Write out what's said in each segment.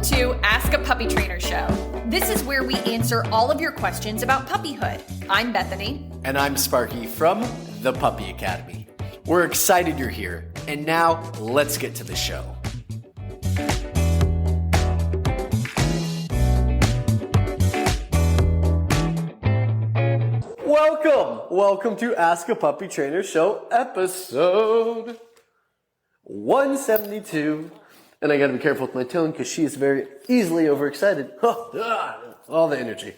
to Ask a Puppy Trainer Show. This is where we answer all of your questions about puppyhood. I'm Bethany. And I'm Sparky from the Puppy Academy. We're excited you're here. And now, let's get to the show. Welcome to Ask a Puppy Trainer Show episode 172. And I gotta be careful with my tone because she is very easily overexcited. All the energy.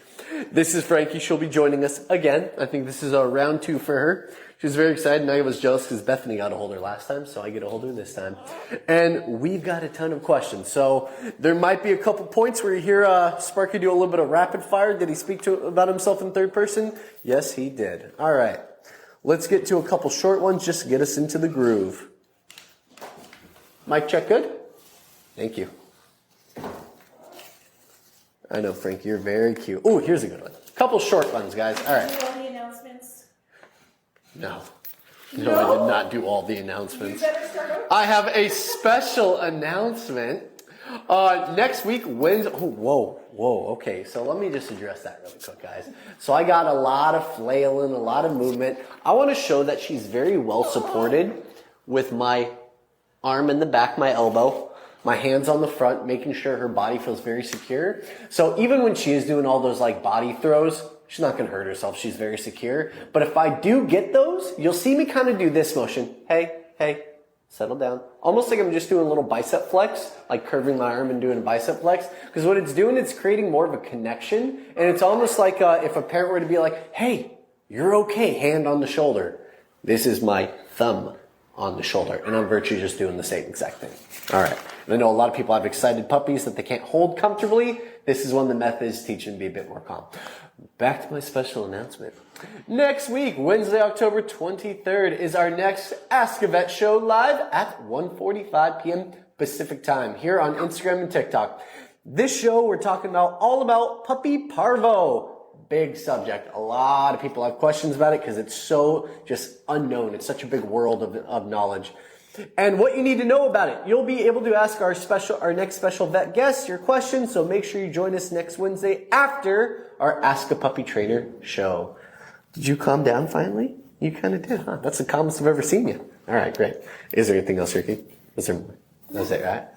This is Frankie. She'll be joining us again. I think this is our round 2 for her. She's very excited, and I was jealous because Bethany got a hold of her last time, so I get a hold of her this time. And we've got a ton of questions. So there might be a couple points where you hear Sparky do a little bit of rapid fire. Did he speak about himself in third person? Yes, he did. All right. Let's get to a couple short ones just to get us into the groove. Mic check good? Thank you. I know, Frank, you're very cute. Oh, here's a good one. Couple short ones, guys. All right. Do all the announcements? No, I did not do all the announcements. You better start over. I have a special announcement. Next week, Wednesday. Oh, whoa. Okay, so let me just address that really quick, guys. So I got a lot of flailing, a lot of movement. I want to show that she's very well supported with my arm in the back, my elbow, my hands on the front, making sure her body feels very secure. So even when she is doing all those like body throws, she's not going to hurt herself. She's very secure. But if I do get those, you'll see me kind of do this motion. Hey, settle down. Almost like I'm just doing a little bicep flex, like curving my arm and doing a bicep flex. Because what it's doing, it's creating more of a connection. And it's almost like if a parent were to be like, hey, you're okay, hand on the shoulder. This is my thumb on the shoulder. And I'm virtually just doing the same exact thing. All right. And I know a lot of people have excited puppies that they can't hold comfortably. This is one of the methods teaching to be a bit more calm. Back to my special announcement. Next week, Wednesday, October 23rd, is our next Ask a Vet show live at 1:45 p.m. Pacific time here on Instagram and TikTok. This show, we're talking all about puppy parvo. Big subject. A lot of people have questions about it because it's so just unknown. It's such a big world of knowledge. And what you need to know about it, you'll be able to ask our next special vet guest your questions. So make sure you join us next Wednesday after our Ask a Puppy Trainer show. Did you calm down finally? You kind of did, huh? That's the calmest I've ever seen you. All right, great. Is there anything else, Ricky? That's it, right?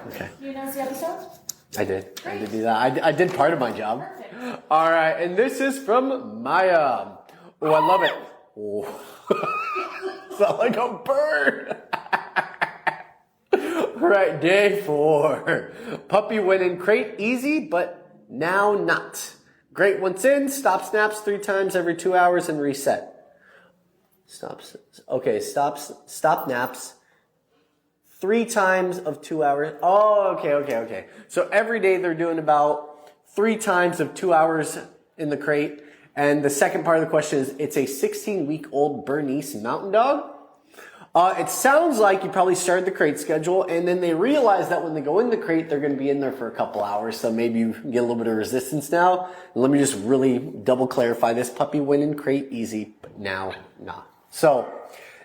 Okay. You announce the episode? I did. I did do that. I did part of my job. Perfect. All right, and this is from Maya. Oh, I love it. Oh. Sound like a bird. All right, day 4. Puppy went in crate easy, but now not. Great once in, stop snaps 3 times every 2 hours and reset. Stop naps 3 times of 2 hours. Oh, okay. So every day they're doing about 3 times of 2 hours in the crate. And the second part of the question is, it's a 16-week-old Bernese Mountain Dog. It sounds like you probably started the crate schedule, and then they realize that when they go in the crate, they're going to be in there for a couple hours. So maybe you get a little bit of resistance now. And let me just really double clarify this. Puppy went in crate easy, but now not. So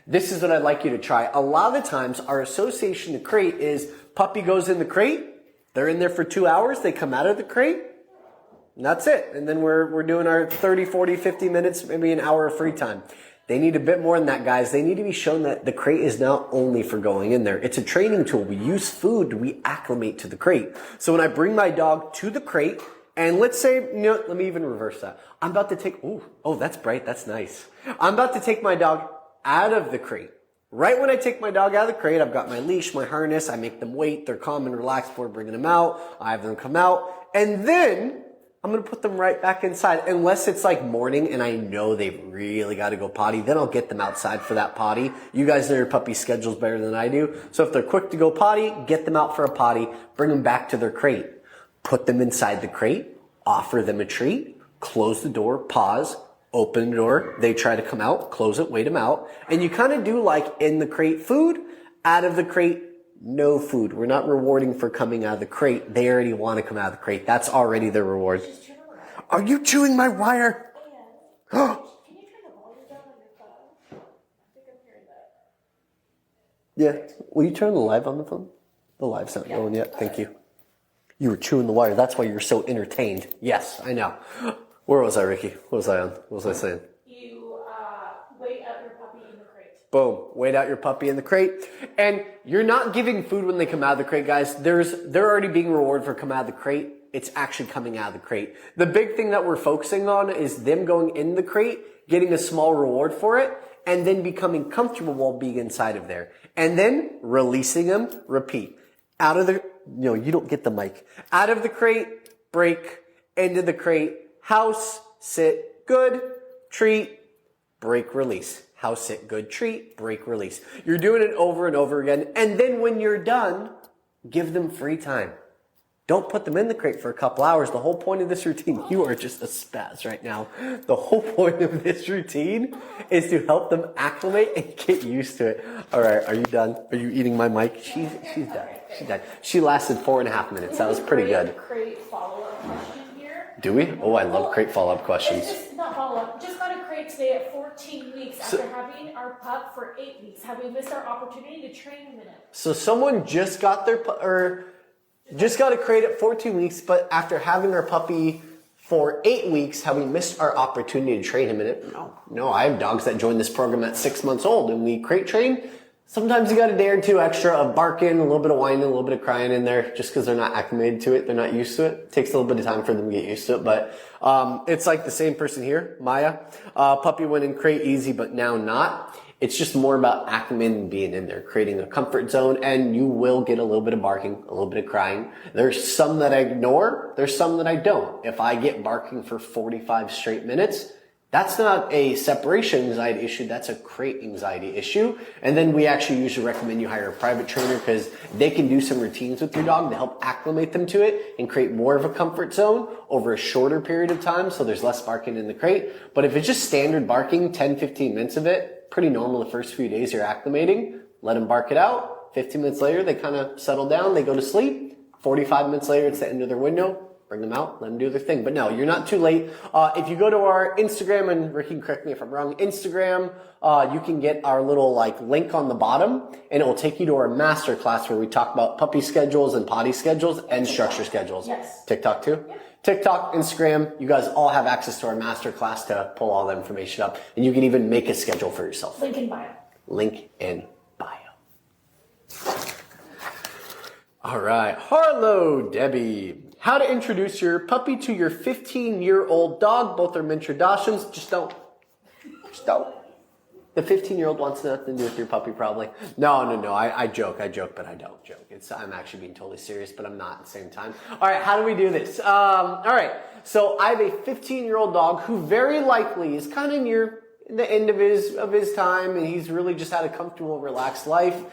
this is what I'd like you to try. A lot of the times, our association to crate is puppy goes in the crate. They're in there for 2 hours. They come out of the crate. And that's it. And then we're doing our 30, 40, 50 minutes, maybe an hour of free time. They need a bit more than that, guys. They need to be shown that the crate is not only for going in there. It's a training tool. We use food. We acclimate to the crate. So when I bring my dog to the crate, and let's say, let me even reverse that. I'm about to take, oh, that's bright. That's nice. I'm about to take my dog out of the crate. Right when I take my dog out of the crate, I've got my leash, my harness. I make them wait. They're calm and relaxed before bringing them out. I have them come out. And then I'm going to put them right back inside. Unless it's like morning and I know they've really got to go potty, then I'll get them outside for that potty. You guys know your puppy schedules better than I do. So if they're quick to go potty, get them out for a potty, bring them back to their crate. Put them inside the crate, offer them a treat, close the door, pause, open the door. They try to come out, close it, wait them out. And you kind of do like in the crate food, out of the crate no food. We're not rewarding for coming out of the crate. They already want to come out of the crate. That's already their reward. Are you chewing my wire? Can you turn the volume down on your phone? I think I'm hearing that. Yeah. Will you turn the live on the phone? The live's not going yet. Thank you. You were chewing the wire. That's why you're so entertained. Yes, I know. Where was I, Ricky? What was I on? What was I saying? You wait out your puppy in the crate. Boom. Wait out your puppy in the crate. And you're not giving food when they come out of the crate, guys. They're already being rewarded for coming out of the crate. It's actually coming out of the crate. The big thing that we're focusing on is them going in the crate, getting a small reward for it, and then becoming comfortable while being inside of there. And then releasing them, repeat. Out of the, no, you don't get the mic. Out of the crate, break, into the crate, house, sit, good, treat, break, release. House, sit, good, treat, break, release. You're doing it over and over again. And then when you're done, give them free time. Don't put them in the crate for a couple hours. The whole point of this routine, you are just a spaz right now. The whole point of this routine is to help them acclimate and get used to it. All right, are you done? Are you eating my mic? She's done. She's done. She lasted 4.5 minutes. That was pretty good. Crate follow-up question here. Do we? Oh, I love crate follow-up questions. It's just not follow-up. Just got a crate today at 14 weeks after having our pup for 8 weeks. Have we missed our opportunity to train him in it? So someone just got just got a crate at 14 weeks, but after having our puppy for 8 weeks, have we missed our opportunity to train him in it? No, I have dogs that joined this program at 6 months old and we crate train. Sometimes you got a day or two extra of barking, a little bit of whining, a little bit of crying in there just because they're not acclimated to it. They're not used to it. It takes a little bit of time for them to get used to it, but it's like the same person here, Maya. Puppy went in crate easy, but now not. It's just more about acclimating and being in there, creating a comfort zone, and you will get a little bit of barking, a little bit of crying. There's some that I ignore. There's some that I don't. If I get barking for 45 straight minutes, that's not a separation anxiety issue. That's a crate anxiety issue. And then we actually usually recommend you hire a private trainer because they can do some routines with your dog to help acclimate them to it and create more of a comfort zone over a shorter period of time so there's less barking in the crate. But if it's just standard barking, 10, 15 minutes of it, pretty normal the first few days you're acclimating. Let them bark it out. 15 minutes later, they kind of settle down. They go to sleep. 45 minutes later, it's the end of their window. Bring them out. Let them do their thing. But no, you're not too late. If you go to our Instagram, and Ricky can correct me if I'm wrong, Instagram, you can get our little link on the bottom, and it will take you to our master class where we talk about puppy schedules and potty schedules and structure schedules. Yes. TikTok too? Yeah. TikTok, Instagram, you guys all have access to our master class to pull all the information up. And you can even make a schedule for yourself. Link in bio. Link in bio. All right. Hello, Debbie. How to introduce your puppy to your 15-year-old dog. Both are introductions. Just don't. The 15-year-old wants nothing to do with your puppy, probably. No. I joke, but I don't joke. I'm actually being totally serious, but I'm not at the same time. All right, how do we do this? All right, so I have a 15-year-old dog who very likely is kind of near the end of his time, and he's really just had a comfortable, relaxed life.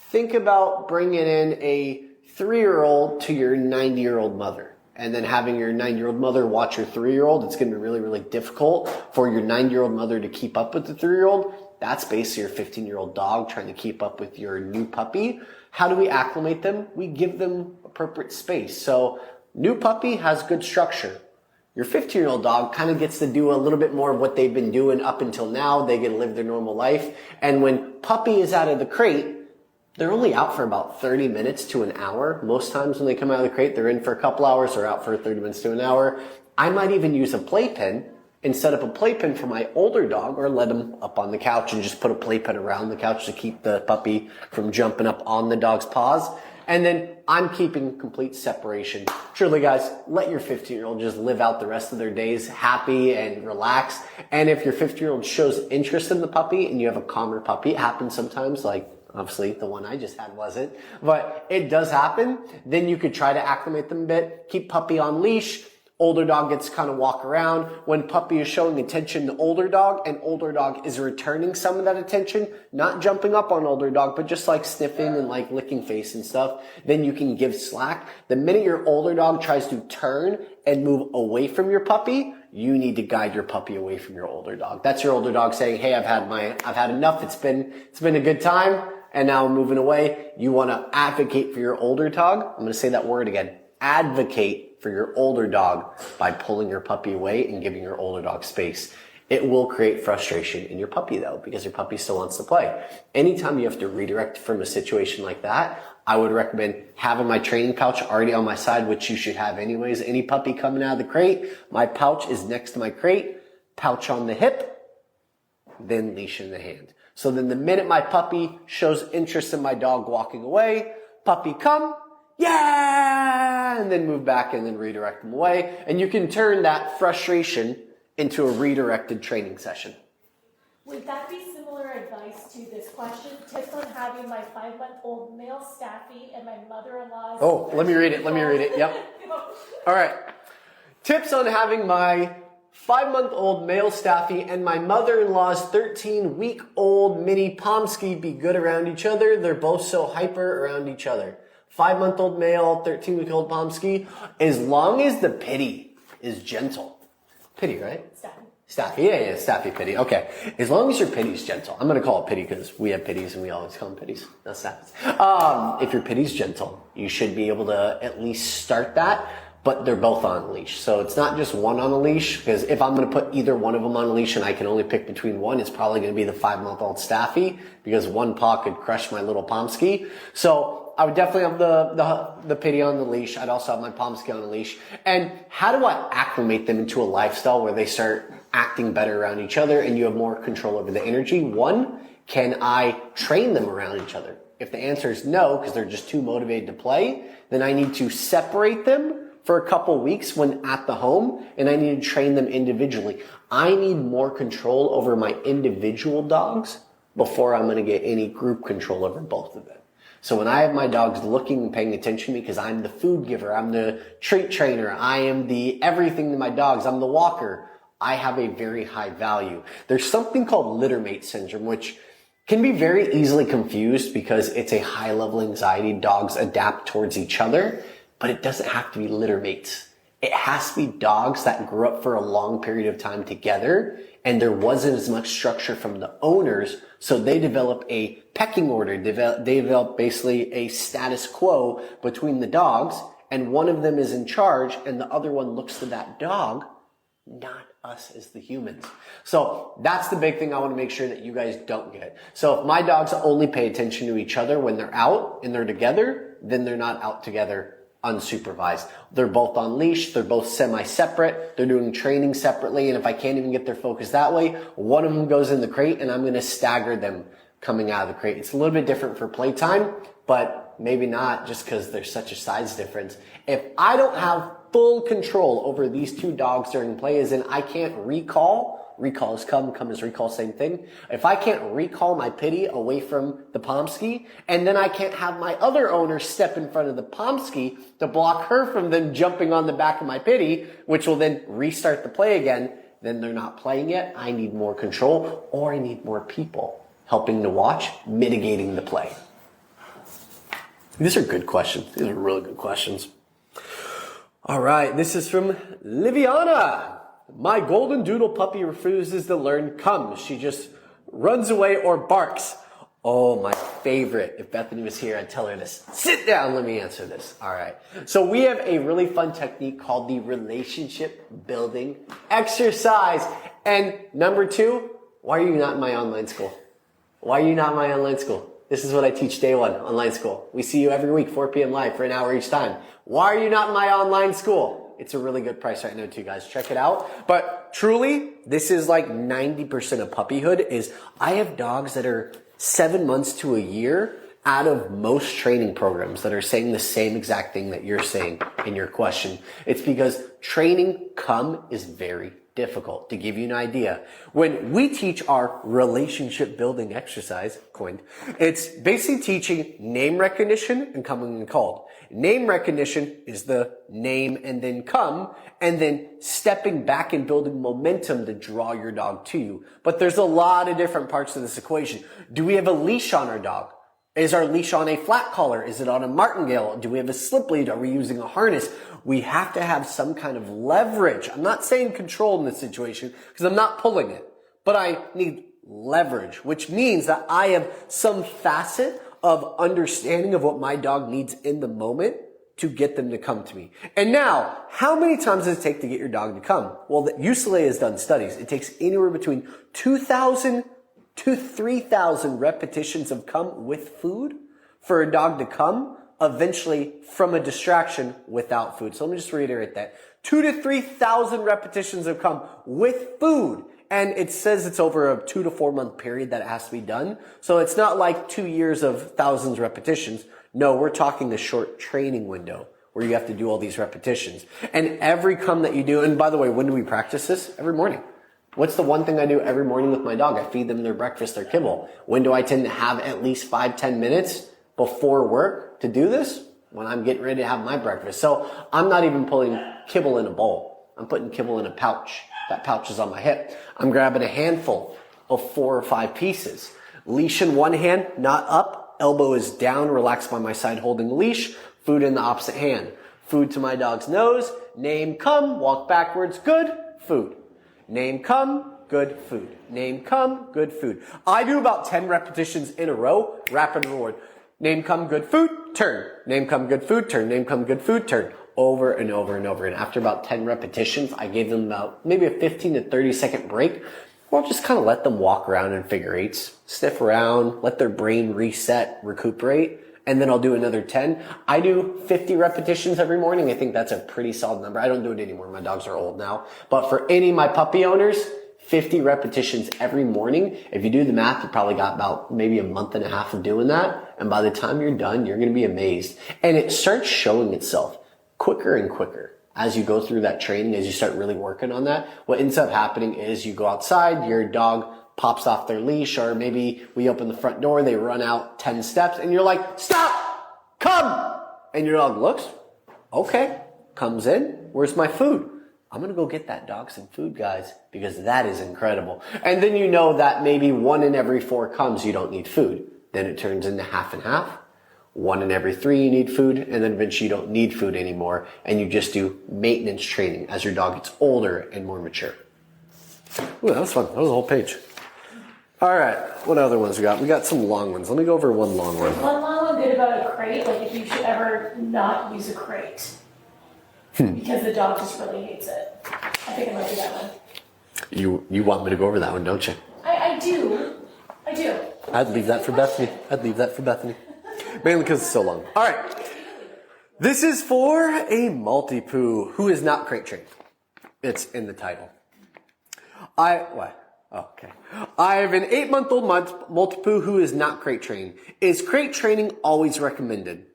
Think about bringing in a 3-year-old to your 90-year-old mother. And then having your 9-year-old mother watch your 3-year-old, it's going to be really, really difficult for your 9-year-old mother to keep up with the 3-year-old. That's basically your 15-year-old dog trying to keep up with your new puppy. How do we acclimate them? We give them appropriate space. So new puppy has good structure. Your 15-year-old dog kind of gets to do a little bit more of what they've been doing up until now. They get to live their normal life. And when puppy is out of the crate, they're only out for about 30 minutes to an hour. Most times when they come out of the crate, they're in for a couple hours or out for 30 minutes to an hour. I might even use a playpen and set up a playpen for my older dog or let him up on the couch and just put a playpen around the couch to keep the puppy from jumping up on the dog's paws. And then I'm keeping complete separation. Truly, guys, let your 15-year-old just live out the rest of their days happy and relaxed. And if your 15-year-old shows interest in the puppy and you have a calmer puppy, it happens sometimes, like obviously the one I just had wasn't, but it does happen. Then you could try to acclimate them a bit, keep puppy on leash. Older dog gets to kind of walk around. When puppy is showing attention to older dog and older dog is returning some of that attention, not jumping up on older dog, but just like sniffing and like licking face and stuff, then you can give slack. The minute your older dog tries to turn and move away from your puppy, you need to guide your puppy away from your older dog. That's your older dog saying, hey, I've had enough. It's been a good time. And now I'm moving away. You want to advocate for your older dog. I'm going to say that word again. Advocate for your older dog by pulling your puppy away and giving your older dog space. It will create frustration in your puppy though, because your puppy still wants to play. Anytime you have to redirect from a situation like that, I would recommend having my training pouch already on my side, which you should have anyways. Any puppy coming out of the crate, my pouch is next to my crate, pouch on the hip, then leash in the hand. So then the minute my puppy shows interest in my dog walking away, puppy come, yeah, and then move back and then redirect them away. And you can turn that frustration into a redirected training session. Would that be similar advice to this question? Tips on having my 5-month-old male Staffie and my mother-in-law's... Oh, let me read it. Yep. All right. Tips on having my 5-month-old male Staffie and my mother-in-law's 13-week-old mini Pomsky be good around each other. They're both so hyper around each other. 5-month-old male, 13-week-old Pomsky, as long as the pity is gentle. Pity, right? Staffie, yeah, Staffie pity. Okay. As long as your pity's gentle. I'm going to call it pity because we have pitties and we always call them pitties. Not Staffies. If your pity's gentle, you should be able to at least start that, but they're both on a leash. So it's not just one on a leash, because if I'm going to put either one of them on a leash and I can only pick between one, it's probably going to be the 5-month-old Staffie, because one paw could crush my little Pomsky. So I would definitely have the pity on the leash. I'd also have my Pomsky on a leash. And how do I acclimate them into a lifestyle where they start acting better around each other and you have more control over the energy? One, can I train them around each other? If the answer is no, because they're just too motivated to play, then I need to separate them for a couple weeks when at the home, and I need to train them individually. I need more control over my individual dogs before I'm going to get any group control over both of them. So when I have my dogs looking and paying attention to me, because I'm the food giver, I'm the treat trainer, I am the everything to my dogs, I'm the walker, I have a very high value. There's something called littermate syndrome, which can be very easily confused because it's a high level anxiety. Dogs adapt towards each other, but it doesn't have to be littermates. It has to be dogs that grew up for a long period of time together, and there wasn't as much structure from the owners, so they develop a pecking order. They develop basically a status quo between the dogs, and one of them is in charge, and the other one looks to that dog, not us as the humans. So that's the big thing I want to make sure that you guys don't get. So if my dogs only pay attention to each other when they're out and they're together, then they're not out together unsupervised. They're both on leash. They're both semi-separate. They're doing training separately. And if I can't even get their focus that way, one of them goes in the crate and I'm going to stagger them coming out of the crate. It's a little bit different for playtime, but maybe not just because there's such a size difference. If I don't have full control over these two dogs during play, as in I can't recall is come is recall, same thing. If I can't recall my pity away from the Pomsky, and then I can't have my other owner step in front of the Pomsky to block her from then jumping on the back of my pity, which will then restart the play again, then they're not playing yet. I need more control, or I need more people helping to watch, mitigating the play. These are good questions. These are really good questions. All right, this is from Liviana. My Goldendoodle puppy refuses to learn come. She just runs away or barks. Oh, my favorite. If Bethany was here, I'd tell her this. Sit down, let me answer this. All right. So we have a really fun technique called the relationship building exercise. And number 2, why are you not in my online school? Why are you not in my online school? This is what I teach day 1, online school. We see you every week, 4 p.m. live for an hour each time. Why are you not in my online school? It's a really good price right now too, guys. Check it out. But truly, this is like 90% of puppyhood is I have dogs that are 7 months to a year out of most training programs that are saying the same exact thing that you're saying in your question. It's because training come is very difficult. To give you an idea, when we teach our relationship building exercise, coined, it's basically teaching name recognition and coming and called. Name recognition is the name and then come, and then stepping back and building momentum to draw your dog to you. But there's a lot of different parts of this equation. Do we have a leash on our dog? Is our leash on a flat collar? Is it on a martingale? Do we have a slip lead? Are we using a harness? We have to have some kind of leverage. I'm not saying control in this situation because I'm not pulling it, but I need leverage, which means that I have some facet of understanding of what my dog needs in the moment to get them to come to me. And now, how many times does it take to get your dog to come? Well, UCLA has done studies. It takes anywhere between 2,000 to 3,000 repetitions of come with food for a dog to come eventually from a distraction without food. So let me just reiterate that. 2,000 to 3,000 repetitions of come with food. And it says it's over a 2 to 4 month period that it has to be done. So it's not like 2 years of thousands of repetitions. No, we're talking a short training window where you have to do all these repetitions. And every come that you do, and by the way, when do we practice this? Every morning. What's the one thing I do every morning with my dog? I feed them their breakfast, their kibble. When do I tend to have at least 5-10 minutes before work to do this? When I'm getting ready to have my breakfast. So I'm not even pulling kibble in a bowl. I'm putting kibble in a pouch. That pouch is on my hip. I'm grabbing a handful of 4 or 5 pieces. Leash in one hand, not up. Elbow is down, relaxed by my side holding the leash. Food in the opposite hand. Food to my dog's nose. Name, come, walk backwards, good, food. Name, come, good, food. Name, come, good, food. I do about 10 repetitions in a row, rapid reward. Name, come, good, food, turn. Name, come, good, food, turn. Name, come, good, food, turn. Over and over and over. And after about 10 repetitions, I gave them about maybe a 15 to 30 second break. Or just kind of let them walk around in figure eights, sniff around, let their brain reset, recuperate. And then I'll do another 10. I do 50 repetitions every morning. I think that's a pretty solid number. I don't do it anymore. My dogs are old now. But for any of my puppy owners, 50 repetitions every morning. If you do the math, you probably got about maybe a month and a half of doing that. And by the time you're done, you're going to be amazed. And it starts showing itself quicker and quicker as you go through that training, as you start really working on that. What ends up happening is you go outside, your dog pops off their leash, or maybe we open the front door, they run out 10 steps, and you're like, stop, come. And your dog looks, okay, comes in, where's my food? I'm going to go get that dog some food, guys, because that is incredible. And then you know that maybe 1 in every 4 comes, you don't need food. Then it turns into half and half. 1 in every 3 you need food, and then eventually you don't need food anymore, and you just do maintenance training as your dog gets older and more mature. Ooh, that was fun. That was a whole page. All right, what other ones we got? We got some long ones. Let me go over one long one. One long one good about a crate, like if you should ever not use a crate. Because the dog just really hates it. I think I might do that one. You want me to go over that one, don't you? I do. I'd leave that for Bethany. Mainly because it's so long. All right. This is for a multi-poo who is not crate trained. It's in the title. What? Oh, okay. I have an 8-month-old multi-poo who is not crate trained. Is crate training always recommended?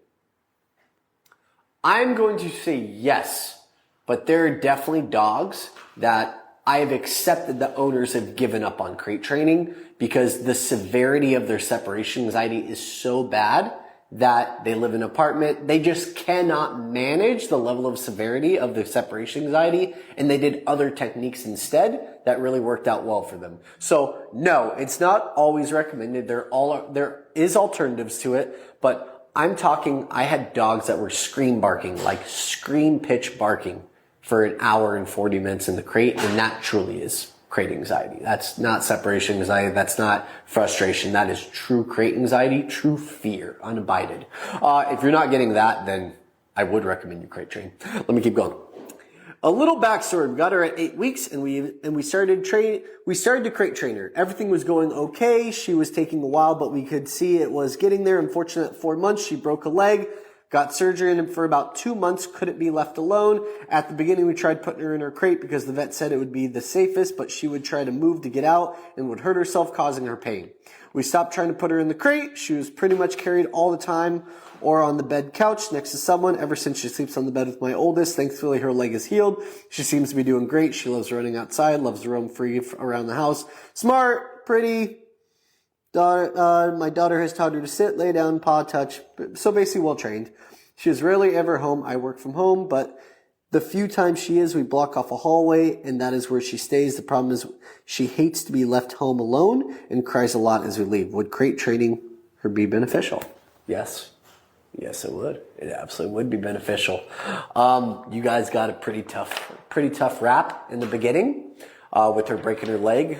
I'm going to say yes, but there are definitely dogs that I have accepted the owners have given up on crate training because the severity of their separation anxiety is so bad that they live in an apartment. They just cannot manage the level of severity of the separation anxiety, and they did other techniques instead that really worked out well for them. So no, it's not always recommended. There is alternatives to it, but I'm talking, I had dogs that were scream barking, like scream pitch barking for an hour and 40 minutes in the crate, and that truly is crate anxiety. That's not separation anxiety. That's not frustration. That is true crate anxiety, true fear, unabided. If you're not getting that, then I would recommend you crate train. Let me keep going. A little backstory. We got her at 8 weeks and we started to crate train her. Everything was going okay. She was taking a while, but we could see it was getting there. Unfortunately, at 4 months, she broke a leg. Got surgery in for about 2 months, couldn't be left alone. At the beginning, we tried putting her in her crate because the vet said it would be the safest, but she would try to move to get out and would hurt herself, causing her pain. We stopped trying to put her in the crate. She was pretty much carried all the time or on the bed couch next to someone ever since she sleeps on the bed with my oldest. Thankfully, her leg is healed. She seems to be doing great. She loves running outside, loves to roam free around the house. Smart, pretty. My daughter has taught her to sit, lay down, paw, touch. So basically well trained. She is rarely ever home. I work from home, but the few times she is, we block off a hallway, and that is where she stays. The problem is she hates to be left home alone and cries a lot as we leave. Would crate training her be beneficial? Yes. Yes, it would. It absolutely would be beneficial. You guys got a pretty tough rap in the beginning with her breaking her leg.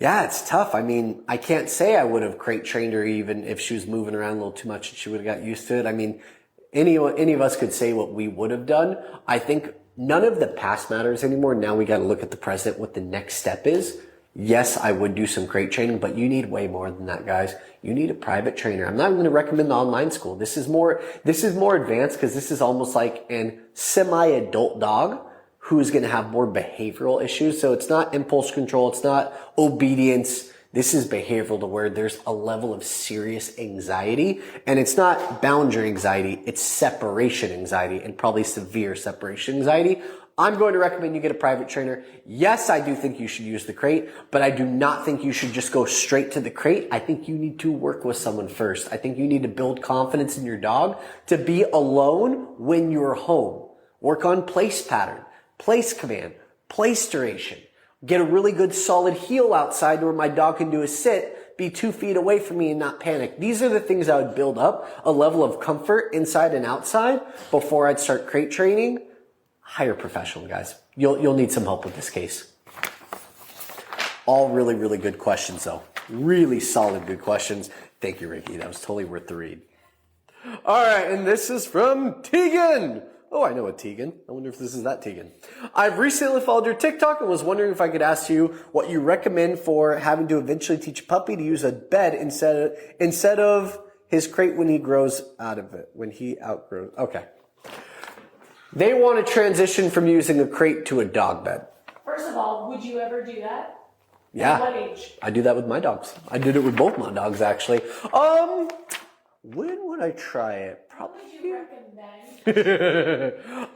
Yeah, it's tough. I mean, I can't say I would have crate trained her even if she was moving around a little too much and she would have got used to it. I mean, any of us could say what we would have done. I think none of the past matters anymore. Now we got to look at the present, what the next step is. yes, I would do some crate training, but you need way more than that, guys. You need a private trainer. I'm not even going to recommend the online school. This is more advanced because this is almost like an semi-adult dog who's going to have more behavioral issues. So it's not impulse control. It's not obedience. This is behavioral to where there's a level of serious anxiety, and it's not boundary anxiety. It's separation anxiety, and probably severe separation anxiety. I'm going to recommend you get a private trainer. Yes, I do think you should use the crate, but I do not think you should just go straight to the crate. I think you need to work with someone first. I think you need to build confidence in your dog to be alone when you're home. Work on place pattern, place command, place duration. Get a really good solid heel outside where my dog can do a sit, be 2 feet away from me and not panic. These are the things I would build up a level of comfort inside and outside before I'd start crate training. Hire a professional, guys. You'll need some help with this case. All really, really good questions, though. Really solid, good questions. Thank you, Ricky. That was totally worth the read. All right, and this is from Tegan. Oh, I know a Tegan. I wonder if this is that Tegan. I've recently followed your TikTok and was wondering if I could ask you what you recommend for having to eventually teach a puppy to use a bed instead of his crate when he grows out of it, when he outgrows. Okay. They want to transition from using a crate to a dog bed. First of all, would you ever do that? Yeah. At what age? I do that with my dogs. I did it with both my dogs, actually. When would I try it? What would you recommend?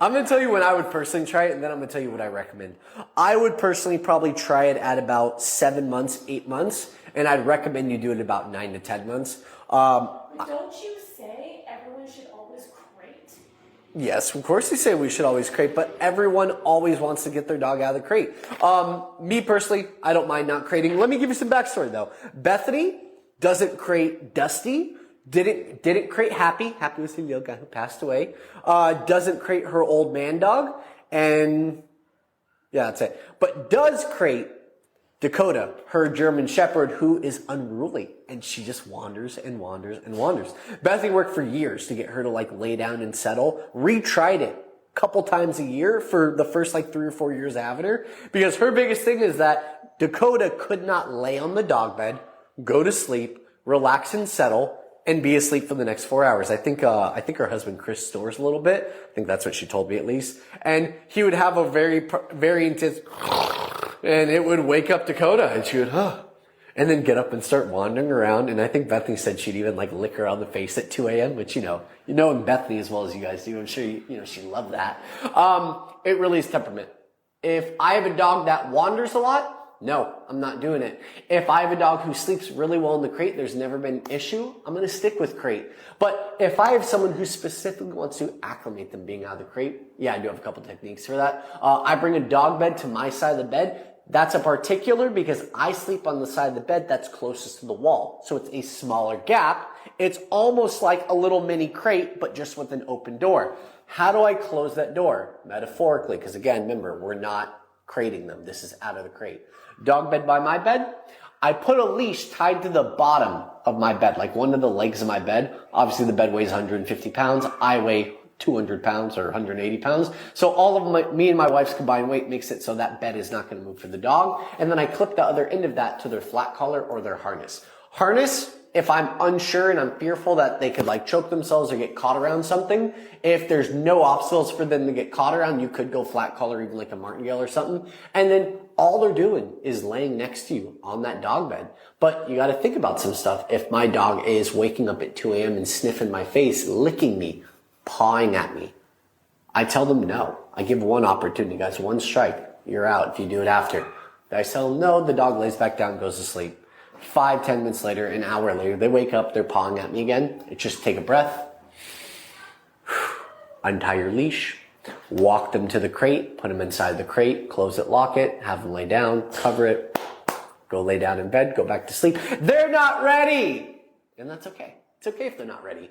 I'm going to tell you when I would personally try it, and then I'm going to tell you what I recommend. I would personally probably try it at about 7 months, 8 months, and I'd recommend you do it about 9 to 10 months. Don't you say everyone should always crate? Yes, of course they say we should always crate, but everyone always wants to get their dog out of the crate. Me personally, I don't mind not crating. Let me give you some backstory though. Bethany doesn't crate Dusty, didn't crate Happy. Happy was the little guy who passed away. Doesn't crate her old man dog, and yeah, that's it. But does crate Dakota, her German Shepherd, who is unruly, and she just wanders and wanders and wanders. Bethany worked for years to get her to like lay down and settle. Retried it a couple times a year for the first like 3 or 4 years of having her, because her biggest thing is that Dakota could not lay on the dog bed, go to sleep, relax and settle, and be asleep for the next 4 hours. I think her husband Chris snores a little bit. I think that's what she told me at least. And he would have a very intense, and it would wake up Dakota, and she would, and then get up and start wandering around. And I think Bethany said she'd even like lick her on the face at 2 a.m., which, you know Bethany as well as you guys do. I'm sure she loved that. It really is temperament. If I have a dog that wanders a lot, no, I'm not doing it. If I have a dog who sleeps really well in the crate, there's never been an issue, I'm going to stick with crate. But if I have someone who specifically wants to acclimate them being out of the crate, yeah, I do have a couple techniques for that. I bring a dog bed to my side of the bed. That's a particular because I sleep on the side of the bed that's closest to the wall. So it's a smaller gap. It's almost like a little mini crate, but just with an open door. How do I close that door? Metaphorically, because again, remember, we're not crating them. This is out of the crate. Dog bed by my bed. I put a leash tied to the bottom of my bed, like one of the legs of my bed. Obviously the bed weighs 150 pounds. I weigh 200 pounds or 180 pounds. So all of me and my wife's combined weight makes it so that bed is not going to move for the dog. And then I clip the other end of that to their flat collar or their harness. Harness, if I'm unsure and I'm fearful that they could like choke themselves or get caught around something, if there's no obstacles for them to get caught around, you could go flat collar, even like a martingale or something. And then all they're doing is laying next to you on that dog bed. But you got to think about some stuff. If my dog is waking up at 2 a.m. and sniffing my face, licking me, pawing at me, I tell them no. I give one opportunity, guys. One strike. You're out if you do it after. I tell them no. The dog lays back down, goes to sleep. 5-10 minutes later, an hour later, they wake up, they're pawing at me again. It's just take a breath, untie your leash, walk them to the crate, put them inside the crate, close it, lock it, have them lay down, cover it, go lay down in bed, go back to sleep. They're not ready! And that's okay. It's okay if they're not ready.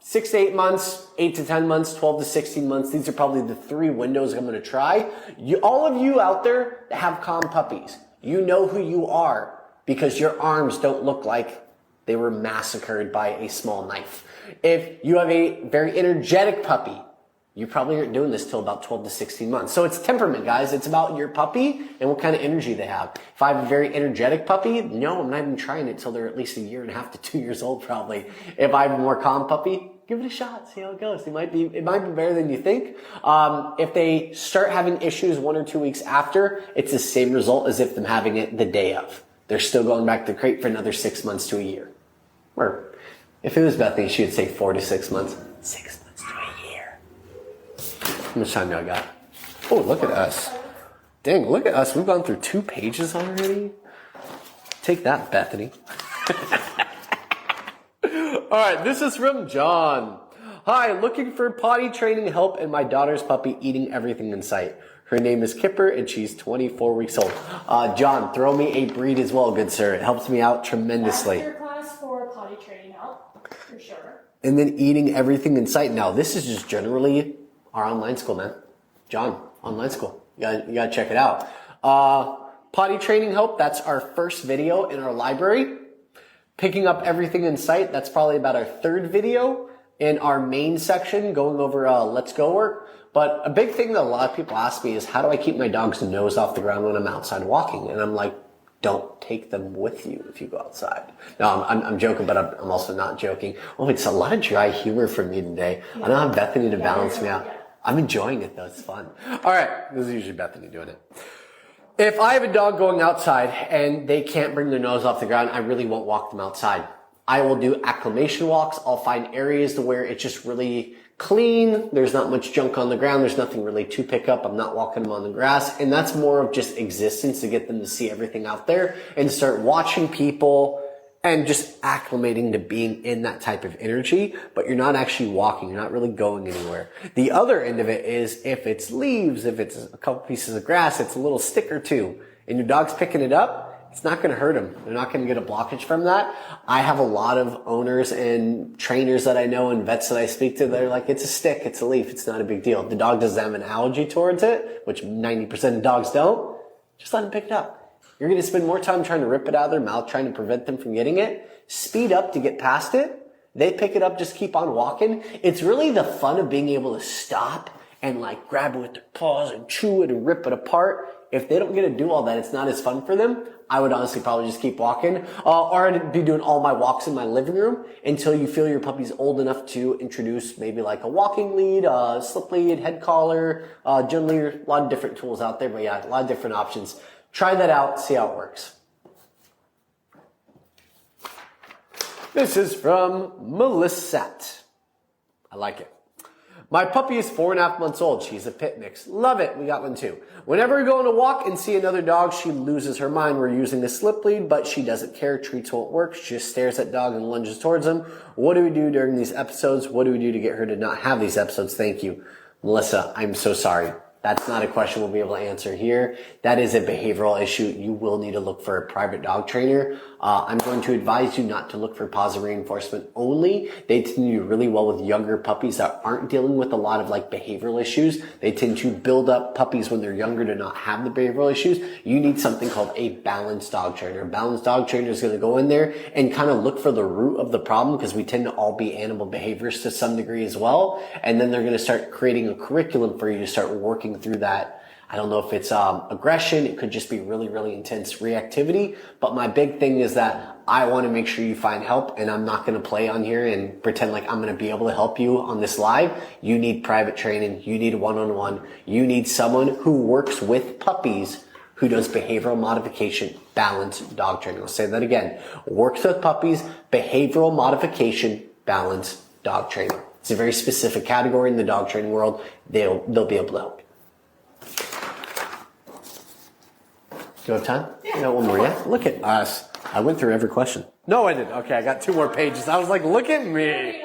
6 to 8 months, 8 to 10 months, 12 to 16 months. These are probably the 3 windows I'm going to try. All of you out there that have calm puppies, you know who you are, because your arms don't look like they were massacred by a small knife. If you have a very energetic puppy, you probably aren't doing this till about 12 to 16 months. So it's temperament, guys. It's about your puppy and what kind of energy they have. If I have a very energetic puppy, no, I'm not even trying it till they're at least 1.5 to 2 years old, probably. If I have a more calm puppy, give it a shot, see how it goes. It might be better than you think. If they start having issues 1 or 2 weeks after, it's the same result as if them having it the day of. They're still going back to the crate for another 6 months to a year. Or if it was Bethany, she would say 4 to 6 months. 6 months to a year. How much time do I got? Oh, look at us. Dang, look at us. We've gone through 2 pages already. Take that, Bethany. All right, this is from John. Hi, looking for potty training help and my daughter's puppy eating everything in sight. Her name is Kipper and she's 24 weeks old. John, throw me a breed as well, good sir. It helps me out tremendously. Masterclass for potty training help, for sure. And then eating everything in sight. Now, this is just generally our online school, man. John, online school. You gotta check it out. Potty training help, that's our first video in our library. Picking up everything in sight, that's probably about our 3rd video in our main section, going over let's go work. But a big thing that a lot of people ask me is, how do I keep my dog's nose off the ground when I'm outside walking? And I'm like, don't take them with you if you go outside. No, I'm joking, but I'm also not joking. Oh, it's a lot of dry humor from me today. I don't have Bethany to balance me out. I'm enjoying it though, it's fun. All right, this is usually Bethany doing it. If I have a dog going outside and they can't bring their nose off the ground, I really won't walk them outside. I will do acclimation walks. I'll find areas to where it's just really clean. There's not much junk on the ground. There's nothing really to pick up. I'm not walking them on the grass. And that's more of just existence to get them to see everything out there and start watching people and just acclimating to being in that type of energy. But you're not actually walking. You're not really going anywhere. The other end of it is if it's leaves, if it's a couple pieces of grass, it's a little stick or two, and your dog's picking it up, it's not going to hurt them. They're not going to get a blockage from that. I have a lot of owners and trainers that I know and vets that I speak to that are like, it's a stick, it's a leaf, it's not a big deal. The dog doesn't have an allergy towards it, which 90% of dogs don't. Just let them pick it up. You're going to spend more time trying to rip it out of their mouth, trying to prevent them from getting it. Speed up to get past it. They pick it up, just keep on walking. It's really the fun of being able to stop and like grab it with their paws and chew it and rip it apart. If they don't get to do all that, it's not as fun for them. I would honestly probably just keep walking, or I'd be doing all my walks in my living room until you feel your puppy's old enough to introduce maybe like a walking lead, slip lead, head collar, gym lead, a lot of different tools out there, but yeah, a lot of different options. Try that out, see how it works. This is from Melissa. I like it. My puppy is 4.5 months old. She's a pit mix. Love it. We got one too. Whenever we go on a walk and see another dog, she loses her mind. We're using a slip lead, but she doesn't care. Treats won't work. She just stares at dog and lunges towards him. What do we do during these episodes? What do we do to get her to not have these episodes? Thank you. Melissa, I'm so sorry. That's not a question we'll be able to answer here. That is a behavioral issue. You will need to look for a private dog trainer. I'm going to advise you not to look for positive reinforcement only. They tend to do really well with younger puppies that aren't dealing with a lot of like behavioral issues. They tend to build up puppies when they're younger to not have the behavioral issues. You need something called a balanced dog trainer. A balanced dog trainer is going to go in there and kind of look for the root of the problem, because we tend to all be animal behaviors to some degree as well. And then they're going to start creating a curriculum for you to start working through that. I don't know if it's aggression. It could just be really, really intense reactivity. But my big thing is that I want to make sure you find help, and I'm not going to play on here and pretend like I'm going to be able to help you on this live. You need private training. You need one-on-one. You need someone who works with puppies, who does behavioral modification, balanced dog training. I'll say that again. Works with puppies, behavioral modification, balanced dog training. It's a very specific category in the dog training world. They'll be able to help you. Do you have time? Yeah. You got one more, yeah? Look at us. I went through every question. No, I didn't. Okay, I got 2 more pages. I was like, look at me.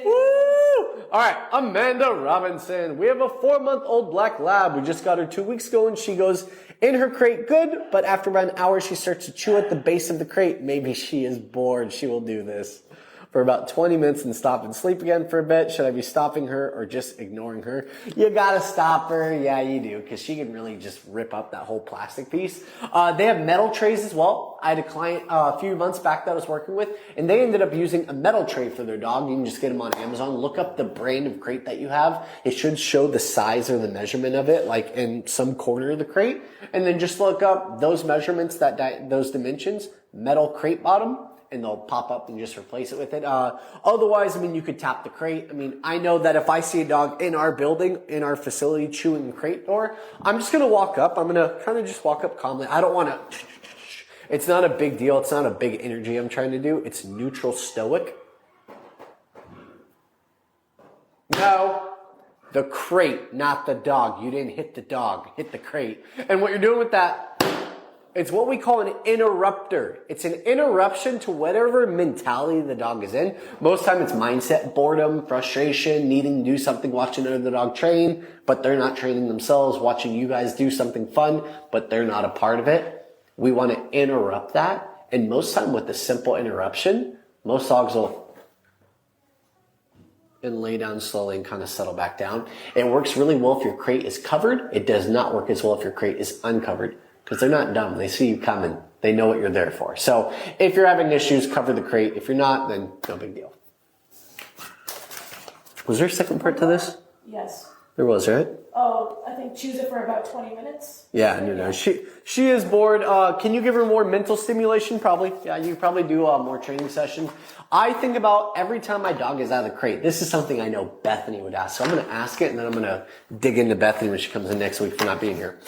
Woo! All right, Amanda Robinson. We have a 4-month-old black lab. We just got her 2 weeks ago, and she goes in her crate good, but after about an hour, she starts to chew at the base of the crate. Maybe she is bored. She will do this. for about 20 minutes and stop and sleep again for a bit? Should I be stopping her or just ignoring her? You gotta stop her. Yeah, you do, because she can really just rip up that whole plastic piece. They have metal trays as well. I had a client a few months back that I was working with, and they ended up using a metal tray for their dog. You can just get them on Amazon. Look up the brand of crate that you have. It should show the size or the measurement of it, like in some corner of the crate. And then just look up those measurements, those dimensions, metal crate bottom, and they'll pop up and just replace it with it. Otherwise, I mean, you could tap the crate. I mean, I know that if I see a dog in our building, in our facility, chewing the crate door, I'm just going to walk up. I'm going to kind of just walk up calmly. I don't want to, it's not a big deal. It's not a big energy I'm trying to do. It's neutral stoic. No, the crate, not the dog. You didn't hit the dog, hit the crate. And what you're doing with that, it's what we call an interrupter. It's an interruption to whatever mentality the dog is in. Most time it's mindset, boredom, frustration, needing to do something, watching another dog train, but they're not training themselves, watching you guys do something fun, but they're not a part of it. We want to interrupt that. And most time with a simple interruption, most dogs will and lay down slowly and kind of settle back down. It works really well if your crate is covered. It does not work as well if your crate is uncovered. Because they're not dumb. They see you coming. They know what you're there for. So if you're having issues, cover the crate. If you're not, then no big deal. Was there a second part to this? Yes. There was, right? Oh, I think choose it for about 20 minutes. Yeah, no. She is bored. Can you give her more mental stimulation? Probably. Yeah, you probably do more training sessions. I think about every time my dog is out of the crate. This is something I know Bethany would ask. So I'm going to ask it, and then I'm going to dig into Bethany when she comes in next week for not being here.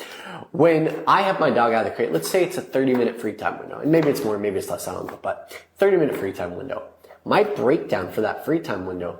When I have my dog out of the crate, let's say it's a 30-minute free time window. And maybe it's more, maybe it's less, I don't know. But 30-minute free time window. My breakdown for that free time window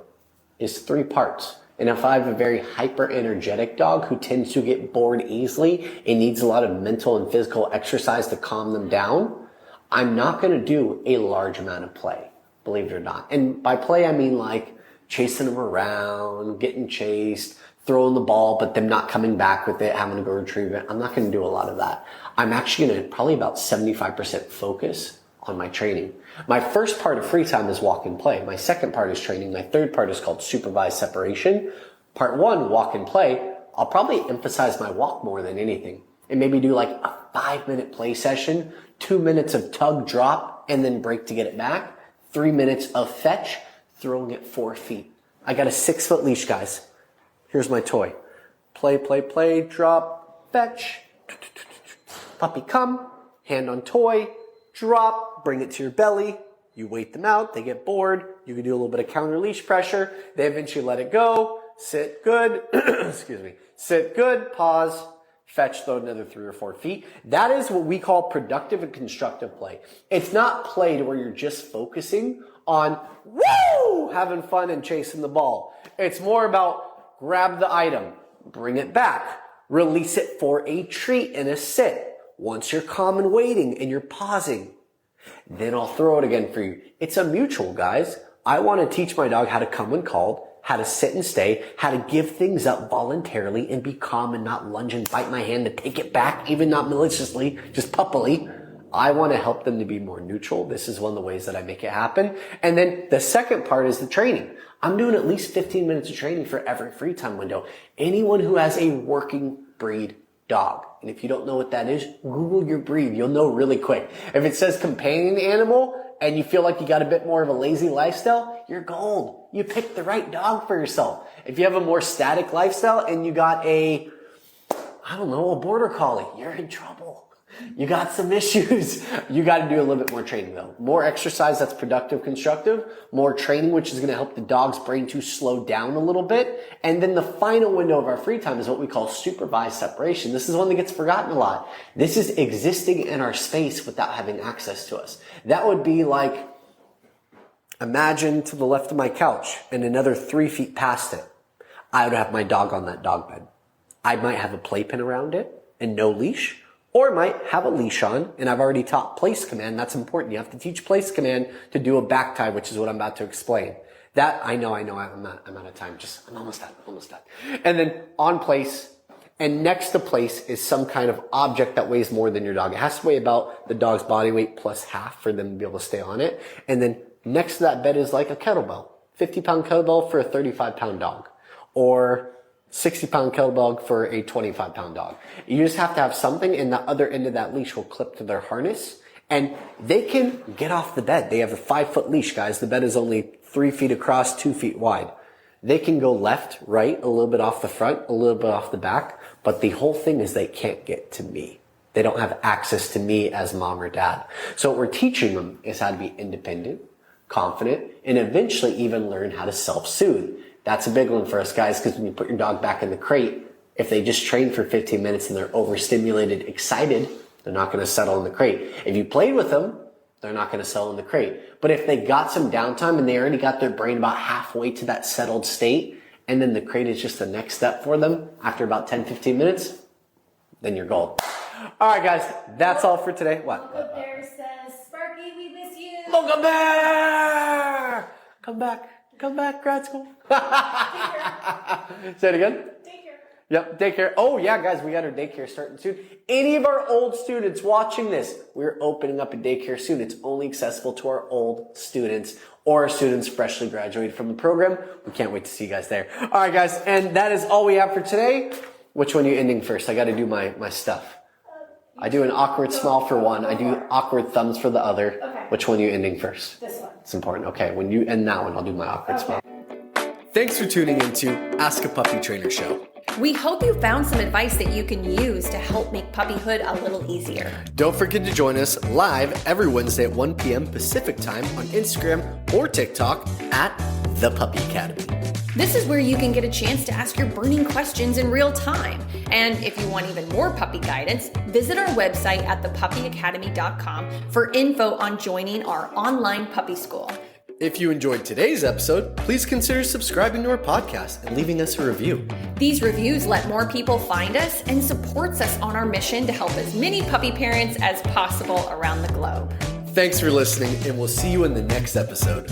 is 3 parts. And if I have a very hyper-energetic dog who tends to get bored easily and needs a lot of mental and physical exercise to calm them down, I'm not going to do a large amount of play, believe it or not. And by play, I mean like chasing them around, getting chased, throwing the ball, but them not coming back with it, having to go retrieve it. I'm not going to do a lot of that. I'm actually going to probably about 75% focus on my training. My first part of free time is walk and play. My second part is training. My third part is called supervised separation. Part 1, walk and play. I'll probably emphasize my walk more than anything and maybe do like a 5-minute play session, 2 minutes of tug drop, and then break to get it back. 3 minutes of fetch, throwing it 4 feet. I got a 6-foot leash, guys. Here's my toy. Play, drop, fetch. Puppy come, hand on toy, drop, bring it to your belly. You wait them out, they get bored. You can do a little bit of counter leash pressure. They eventually let it go. Sit good, excuse me. Sit good, pause, fetch, throw another 3 or 4 feet. That is what we call productive and constructive play. It's not play to where you're just focusing on, woo, having fun and chasing the ball. It's more about grab the item, bring it back, release it for a treat and a sit. Once you're calm and waiting and you're pausing, then I'll throw it again for you. It's a mutual, guys. I want to teach my dog how to come when called, how to sit and stay, how to give things up voluntarily and be calm and not lunge and bite my hand to take it back, even not maliciously, just puppily. I want to help them to be more neutral. This is one of the ways that I make it happen. And then the second part is the training. I'm doing at least 15 minutes of training for every free time window. Anyone who has a working breed dog. And if you don't know what that is, Google your breed. You'll know really quick. If it says companion animal and you feel like you got a bit more of a lazy lifestyle, you're gold. You picked the right dog for yourself. If you have a more static lifestyle and you got a border collie, you're in trouble. You got some issues. You got to do a little bit more training though. More exercise that's productive, constructive. More training, which is going to help the dog's brain to slow down a little bit. And then the final window of our free time is what we call supervised separation. This is one that gets forgotten a lot. This is existing in our space without having access to us. That would be like, imagine to the left of my couch and another 3 feet past it, I would have my dog on that dog bed. I might have a playpen around it and no leash. Or might have a leash on, and I've already taught place command. That's important. You have to teach place command to do a back tie, which is what I'm about to explain. That, I know, I'm out of time. I'm almost done. And then on place, and next to place is some kind of object that weighs more than your dog. It has to weigh about the dog's body weight plus half for them to be able to stay on it. And then next to that bed is like a kettlebell. 50-pound kettlebell for a 35-pound dog. Or 60-pound kettlebell for a 25-pound dog. You just have to have something, and the other end of that leash will clip to their harness, and they can get off the bed. They have a 5-foot leash, guys. The bed is only 3 feet across, 2 feet wide. They can go left, right, a little bit off the front, a little bit off the back, but the whole thing is they can't get to me. They don't have access to me as mom or dad. So what we're teaching them is how to be independent, confident, and eventually even learn how to self-soothe. That's a big one for us guys, because when you put your dog back in the crate, if they just train for 15 minutes and they're overstimulated, excited, they're not going to settle in the crate. If you played with them, they're not going to settle in the crate. But if they got some downtime and they already got their brain about halfway to that settled state, and then the crate is just the next step for them after about 10, 15 minutes, then you're gold. All right, guys, that's all for today. What? Uncle Bear says, Sparky, we miss you. Uncle Bear! Come back, grad school. Say it again. Yep, daycare. Oh yeah, guys, we got our daycare starting soon. Any of our old students watching this, we're opening up a daycare soon. It's only accessible to our old students or students freshly graduated from the program. We can't wait to see you guys there. All right, guys, and that is all we have for today. Which one are you ending first? I got to do my stuff. I do an awkward smile for one. I do awkward thumbs for the other. Okay. Which one are you ending first? This one. It's important. Okay, when you end that one, I'll do my awkward smile. Thanks for tuning into Ask a Puppy Trainer Show. We hope you found some advice that you can use to help make puppyhood a little easier. Don't forget to join us live every Wednesday at 1 p.m. Pacific time on Instagram or TikTok at The Puppy Academy. This is where you can get a chance to ask your burning questions in real time. And if you want even more puppy guidance, visit our website at thepuppyacademy.com for info on joining our online puppy school. If you enjoyed today's episode, please consider subscribing to our podcast and leaving us a review. These reviews let more people find us and supports us on our mission to help as many puppy parents as possible around the globe. Thanks for listening, and we'll see you in the next episode.